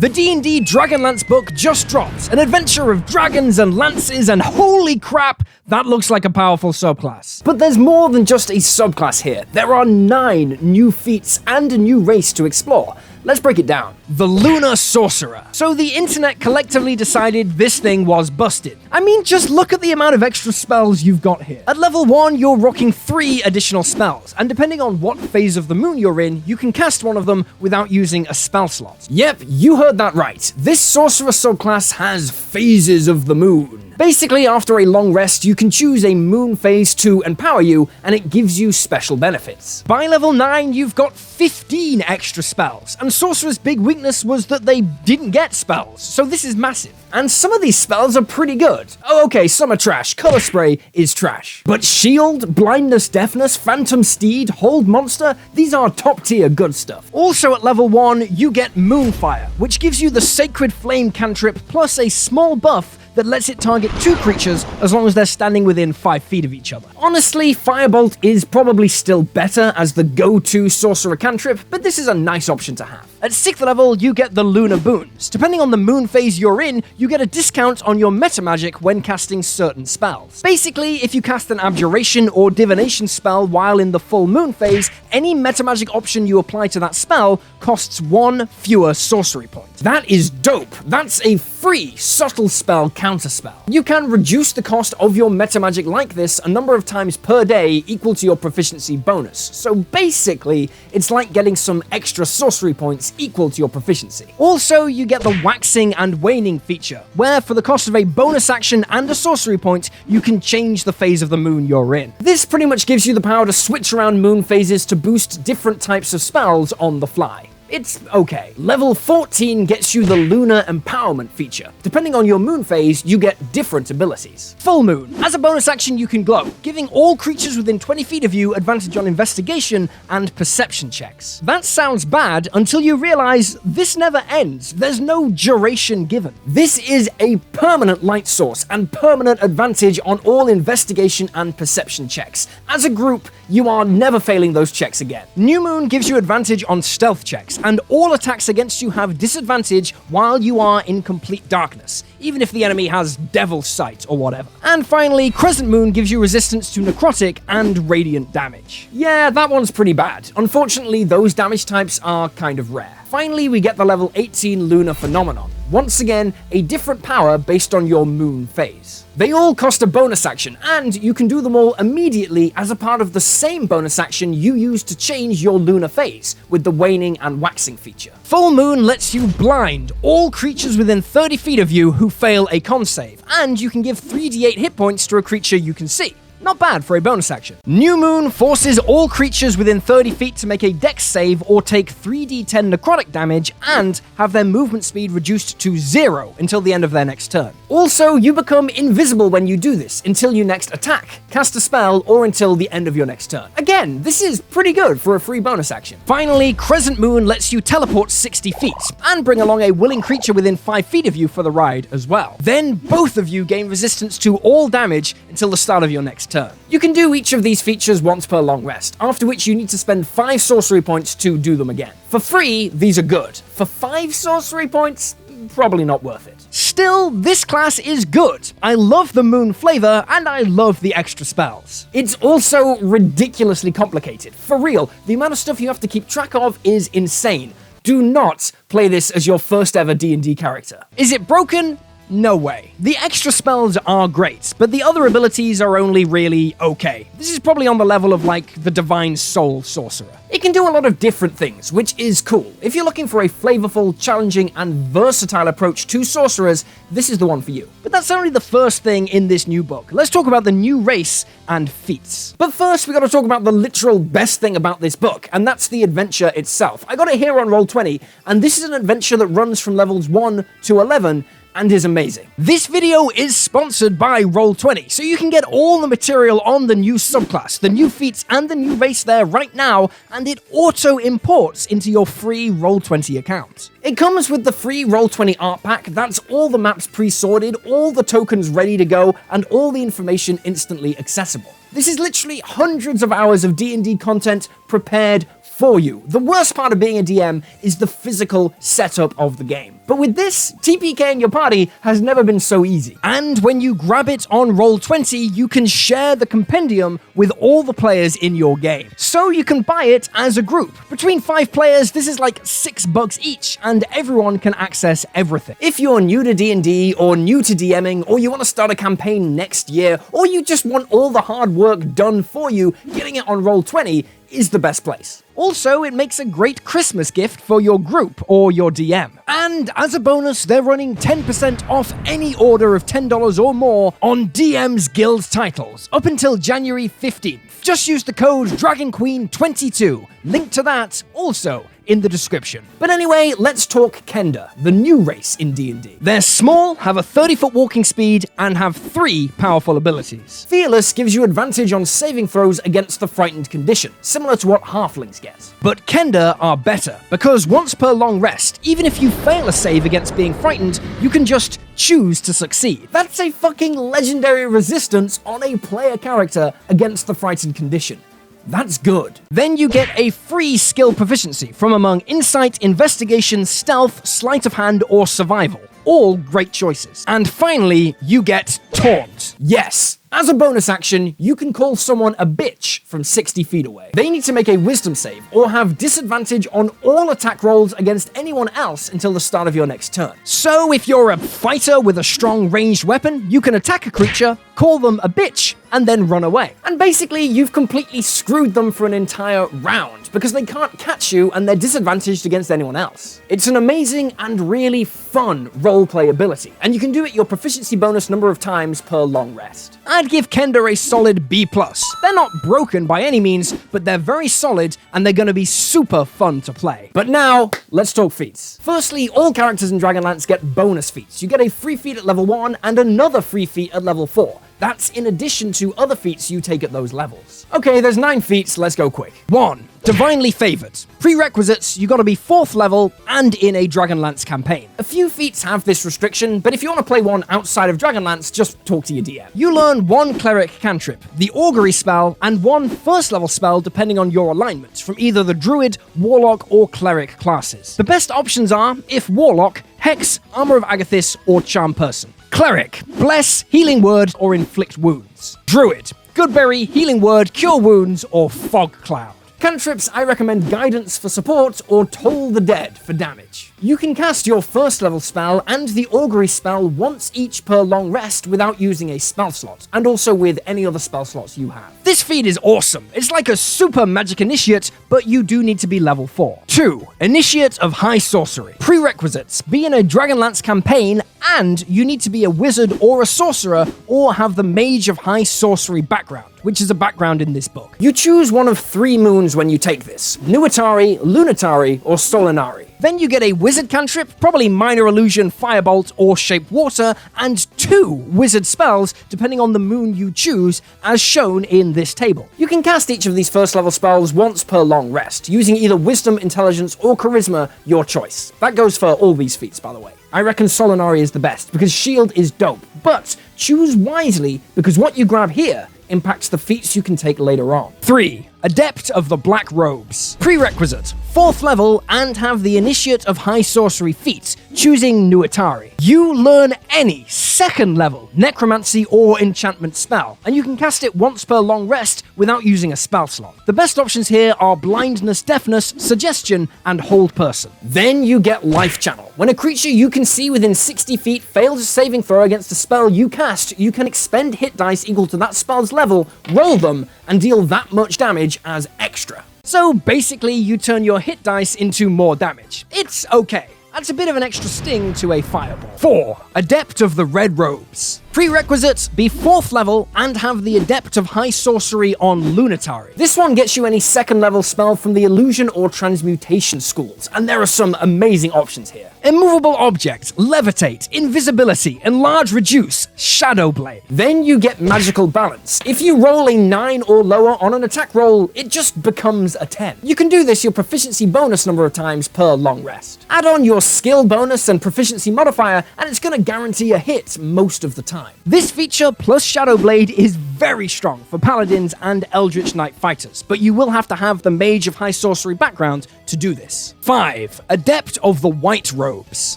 The D&D Dragonlance book just dropped, an adventure of dragons and lances, and holy crap, that looks like a powerful subclass. But there's more than just a subclass here. There are 9 new feats and a new race to explore. Let's break it down. The LUNAR Sorcerer. So the internet collectively decided this thing was busted. I mean, just look at the amount of extra spells you've got here. At level 1, you're rocking 3 additional spells, and depending on what phase of the moon you're in, you can cast one of them without using a spell slot. Yep, you heard that right. This Sorcerer subclass has phases of the moon. Basically, after a long rest, you can choose a moon phase to empower you, and it gives you special benefits. By level 9, you've got 15 extra spells, and Sorcerer's big weakness was that they didn't get spells, so this is massive. And some of these spells are pretty good. Oh, okay, some are trash. Color Spray is trash. But Shield, Blindness, Deafness, Phantom Steed, Hold Monster, these are top tier good stuff. Also at level 1, you get Moonfire, which gives you the Sacred Flame cantrip plus a small buff that lets it target 2 creatures as long as they're standing within 5 feet of each other. Honestly, Firebolt is probably still better as the go-to sorcerer cantrip, but this is a nice option to have. At 6th level, you get the Lunar Boons. Depending on the moon phase you're in, you get a discount on your meta magic when casting certain spells. Basically, if you cast an Abjuration or Divination spell while in the full moon phase, any meta magic option you apply to that spell costs 1 fewer sorcery point. That is dope. That's a free subtle spell counterspell. You can reduce the cost of your meta magic like this a number of times per day equal to your proficiency bonus. So basically, it's like getting some extra sorcery points equal to your proficiency. Also, you get the Waxing and Waning feature, where for the cost of a bonus action and a sorcery point, you can change the phase of the moon you're in. This pretty much gives you the power to switch around moon phases to boost different types of spells on the fly. It's okay. Level 14 gets you the Lunar Empowerment feature. Depending on your moon phase, you get different abilities. Full Moon. As a bonus action, you can glow, giving all creatures within 20 feet of you advantage on investigation and perception checks. That sounds bad until you realize this never ends. There's no duration given. This is a permanent light source and permanent advantage on all investigation and perception checks. As a group, you are never failing those checks again. New Moon gives you advantage on stealth checks, and all attacks against you have disadvantage while you are in complete darkness, even if the enemy has Devil's Sight or whatever. And finally, Crescent Moon gives you resistance to necrotic and radiant damage. Yeah, that one's pretty bad. Unfortunately, those damage types are kind of rare. Finally, we get the level 18 Lunar Phenomenon. Once again, a different power based on your moon phase. They all cost a bonus action, and you can do them all immediately as a part of the same bonus action you use to change your lunar phase, with the Waning and Waxing feature. Full Moon lets you blind all creatures within 30 feet of you who fail a con save, and you can give 3d8 hit points to a creature you can see. Not bad for a bonus action. New Moon forces all creatures within 30 feet to make a dex save or take 3d10 necrotic damage and have their movement speed reduced to 0 until the end of their next turn. Also, you become invisible when you do this until you next attack, cast a spell, or until the end of your next turn. Again, this is pretty good for a free bonus action. Finally, Crescent Moon lets you teleport 60 feet and bring along a willing creature within 5 feet of you for the ride as well. Then both of you gain resistance to all damage until the start of your next turn. You can do each of these features once per long rest, after which you need to spend 5 sorcery points to do them again. For free, these are good. For 5 sorcery points, probably not worth it. Still, this class is good. I love the moon flavor, and I love the extra spells. It's also ridiculously complicated. For real, the amount of stuff you have to keep track of is insane. Do not play this as your first ever D&D character. Is it broken? No way. The extra spells are great, but the other abilities are only really okay. This is probably on the level of like the Divine Soul Sorcerer. It can do a lot of different things, which is cool. If you're looking for a flavorful, challenging, and versatile approach to sorcerers, this is the one for you. But that's only the first thing in this new book. Let's talk about the new race and feats. But first, we gotta talk about the literal best thing about this book, and that's the adventure itself. I got it here on Roll20, and this is an adventure that runs from levels 1 to 11, and is amazing. This video is sponsored by Roll20, so you can get all the material on the new subclass, the new feats, and the new race there right now, and it auto-imports into your free Roll20 account. It comes with the free Roll20 art pack. That's all the maps pre-sorted, all the tokens ready to go, and all the information instantly accessible. This is literally hundreds of hours of D&D content prepared for you. The worst part of being a DM is the physical setup of the game. But with this, TPKing your party has never been so easy. And when you grab it on Roll20, you can share the compendium with all the players in your game. So you can buy it as a group. Between 5 players, this is like $6 each, and everyone can access everything. If you're new to D&D, or new to DMing, or you want to start a campaign next year, or you just want all the hard work done for you, getting it on Roll20 is the best place. Also, it makes a great Christmas gift for your group or your DM. And as a bonus, they're running 10% off any order of $10 or more on DM's Guild titles up until January 15th. Just use the code DragonQueen22. Link to that also in the description. But anyway, let's talk Kenda, the new race in D&D. They're small, have a 30-foot walking speed, and have 3 powerful abilities. Fearless gives you advantage on saving throws against the frightened condition, similar to what halflings get. But Kenda are better, because once per long rest, even if you fail a save against being frightened, you can just choose to succeed. That's a fucking legendary resistance on a player character against the frightened condition. That's good. Then you get a free skill proficiency from among Insight, Investigation, Stealth, Sleight of Hand, or Survival. All great choices. And finally, you get Taunt. Yes, as a bonus action, you can call someone a bitch from 60 feet away. They need to make a wisdom save or have disadvantage on all attack rolls against anyone else until the start of your next turn. So if you're a fighter with a strong ranged weapon, you can attack a creature, call them a bitch, and then run away. And basically, you've completely screwed them for an entire round because they can't catch you and they're disadvantaged against anyone else. It's an amazing and really fun roleplay ability, and you can do it your proficiency bonus number of times per long rest. I'd give Kenda a solid B+. They're not broken by any means, but they're very solid and they're going to be super fun to play. But now, let's talk feats. Firstly, all characters in Dragonlance get bonus feats. You get a free feat at level 1 and another free feat at level 4. That's in addition to other feats you take at those levels. Okay, there's 9 feats, let's go quick. 1. Divinely Favored. Prerequisites, you gotta be 4th level and in a Dragonlance campaign. A few feats have this restriction, but if you want to play one outside of Dragonlance, just talk to your DM. You learn 1 Cleric cantrip, the Augury spell, and 1 first level spell depending on your alignment, from either the Druid, Warlock, or Cleric classes. The best options are, if Warlock, Hex, Armor of Agathis, or Charm Person. Cleric, Bless, Healing Word, or Inflict Wounds. Druid, Goodberry, Healing Word, Cure Wounds, or Fog Cloud. Cantrips, I recommend Guidance for support or Toll the Dead for damage. You can cast your first level spell and the Augury spell once each per long rest without using a spell slot, and also with any other spell slots you have. This feat is awesome. It's like a super magic initiate, but you do need to be level 4. 2. Initiate of High Sorcery. Prerequisites, be in a Dragonlance campaign, and you need to be a wizard or a sorcerer or have the Mage of High Sorcery background, which is a background in this book. You choose one of 3 moons when you take this: Nuitari, Lunatari, or Solinari. Then you get a wizard cantrip, probably Minor Illusion, Firebolt, or Shape Water, and 2 wizard spells depending on the moon you choose, as shown in this table. You can cast each of these first level spells once per long rest, using either Wisdom, Intelligence, or Charisma, your choice. That goes for all these feats, by the way. I reckon Solinari is the best, because Shield is dope, but choose wisely, because what you grab here impacts the feats you can take later on. 3. Adept of the Black Robes. Prerequisite, 4th level and have the Initiate of High Sorcery feat, choosing Nuitari. You learn any 2nd level Necromancy or Enchantment spell, and you can cast it once per long rest without using a spell slot. The best options here are Blindness, Deafness, Suggestion, and Hold Person. Then you get Life Channel. When a creature you can see within 60 feet fails a saving throw against a spell you cast, you can expend hit dice equal to that spell's level, roll them, and deal that much damage as extra. So basically, you turn your hit dice into more damage. It's okay. That's a bit of an extra sting to a fireball. 4. Adept of the Red Robes. Prerequisites, be 4th level and have the Adept of High Sorcery on Lunatari. This one gets you any 2nd level spell from the Illusion or Transmutation schools, and there are some amazing options here. Immovable Object, Levitate, Invisibility, Enlarge Reduce, Shadow Blade. Then you get Magical Balance. If you roll a 9 or lower on an attack roll, it just becomes a 10. You can do this your proficiency bonus number of times per long rest. Add on your skill bonus and proficiency modifier, and it's gonna guarantee a hit most of the time. time. This feature plus Shadow Blade is very strong for paladins and Eldritch Knight fighters, but you will have to have the Mage of High Sorcery background to do this. 5. Adept of the White Robes.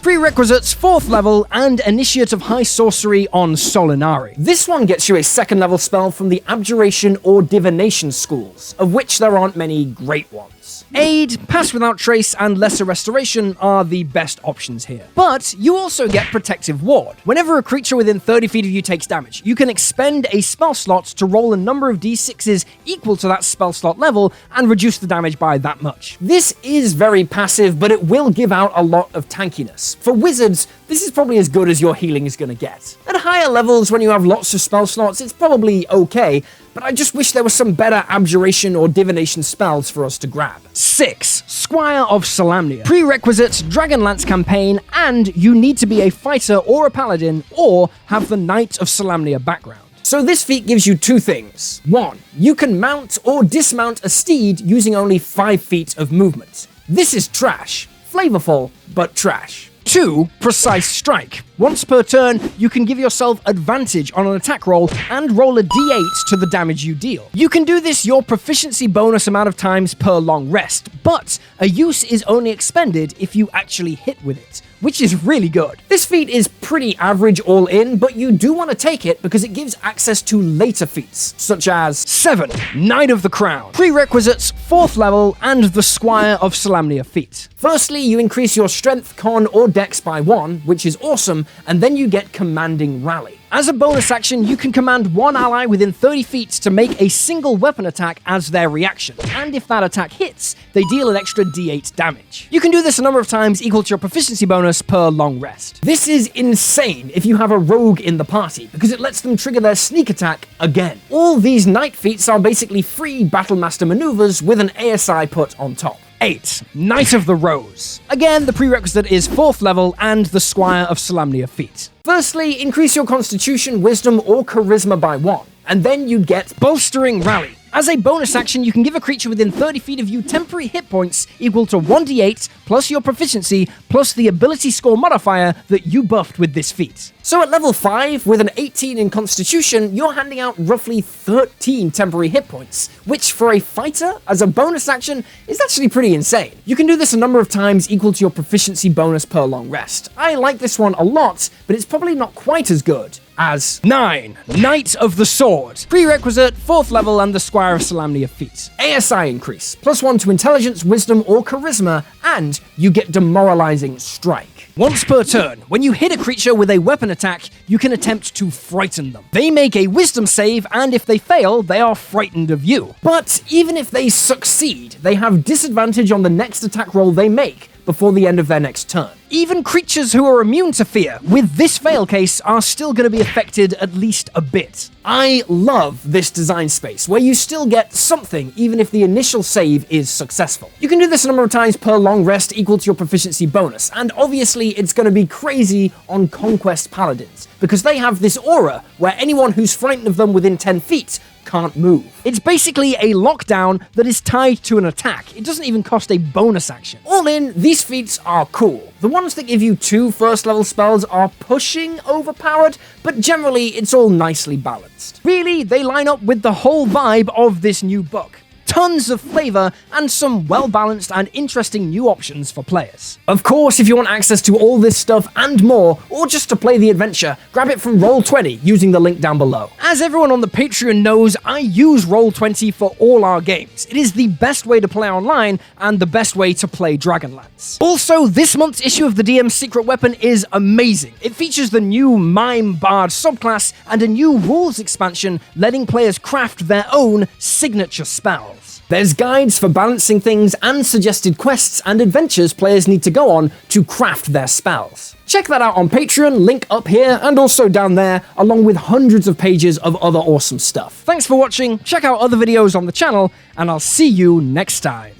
Prerequisites 4th level and Initiate of High Sorcery on Solinari. This one gets you a 2nd level spell from the Abjuration or Divination schools, of which there aren't many great ones. Aid, Pass Without Trace, and Lesser Restoration are the best options here. But you also get Protective Ward. Whenever a creature within 30 feet of you takes damage, you can expend a spell slot to roll a number of d6s equal to that spell slot level and reduce the damage by that much. This is very passive, but it will give out a lot of tankiness. For wizards, this is probably as good as your healing is going to get. At higher levels, when you have lots of spell slots, it's probably okay, but I just wish there was some better Abjuration or Divination spells for us to grab. 6. Squire of Solamnia. Prerequisites, Dragonlance campaign, and you need to be a fighter or a paladin, or have the Knight of Solamnia background. So this feat gives you 2 things. 1. You can mount or dismount a steed using only 5 feet of movement. This is trash. Flavorful, but trash. 2. Precise Strike. Once per turn, you can give yourself advantage on an attack roll and roll a d8 to the damage you deal. You can do this your proficiency bonus amount of times per long rest, but a use is only expended if you actually hit with it, which is really good. This feat is pretty average all in, but you do want to take it because it gives access to later feats, such as 7. Knight of the Crown. Prerequisites 4th level and the Squire of Solamnia feat. Firstly, you increase your strength, con, or dex by 1, which is awesome, and then you get Commanding Rally. As a bonus action, you can command one ally within 30 feet to make a single weapon attack as their reaction, and if that attack hits, they deal an extra d8 damage. You can do this a number of times equal to your proficiency bonus per long rest. This is insane if you have a rogue in the party, because it lets them trigger their sneak attack again. All these knight feats are basically free Battlemaster maneuvers with an ASI put on top. 8. Knight of the Rose. Again, the prerequisite is 4th level and the Squire of Solamnia feat. Firstly, increase your Constitution, Wisdom, or Charisma by 1, and then you get Bolstering Rally. As a bonus action, you can give a creature within 30 feet of you temporary hit points equal to 1d8 plus your proficiency plus the ability score modifier that you buffed with this feat. So at level 5, with an 18 in Constitution, you're handing out roughly 13 temporary hit points, which for a fighter, as a bonus action, is actually pretty insane. You can do this a number of times equal to your proficiency bonus per long rest. I like this one a lot, but it's probably not quite as good as 9. Knight of the Sword. Prerequisite, 4th level and the Squire of Solamnia feat. ASI increase, +1 to Intelligence, Wisdom, or Charisma, and you get Demoralizing Strike. Once per turn, when you hit a creature with a weapon attack, you can attempt to frighten them. They make a Wisdom save, and if they fail, they are frightened of you. But even if they succeed, they have disadvantage on the next attack roll they make before the end of their next turn. Even creatures who are immune to fear, with this fail case, are still going to be affected at least a bit. I love this design space, where you still get something even if the initial save is successful. You can do this a number of times per long rest equal to your proficiency bonus, and obviously it's going to be crazy on Conquest Paladins, because they have this aura where anyone who's frightened of them within 10 feet can't move. It's basically a lockdown that is tied to an attack. It doesn't even cost a bonus action. All in, these feats are cool. The ones that give you 2 first level spells are pushing overpowered, but generally it's all nicely balanced. Really, they line up with the whole vibe of this new book. Tons of flavor and some well-balanced and interesting new options for players. Of course, if you want access to all this stuff and more, or just to play the adventure, grab it from Roll20 using the link down below. As everyone on the Patreon knows, I use Roll20 for all our games. It is the best way to play online and the best way to play Dragonlance. Also, this month's issue of the DM's Secret Weapon is amazing. It features the new Mime Bard subclass and a new rules expansion letting players craft their own signature spells. There's guides for balancing things and suggested quests and adventures players need to go on to craft their spells. Check that out on Patreon, link up here and also down there, along with hundreds of pages of other awesome stuff. Thanks for watching, check out other videos on the channel, and I'll see you next time.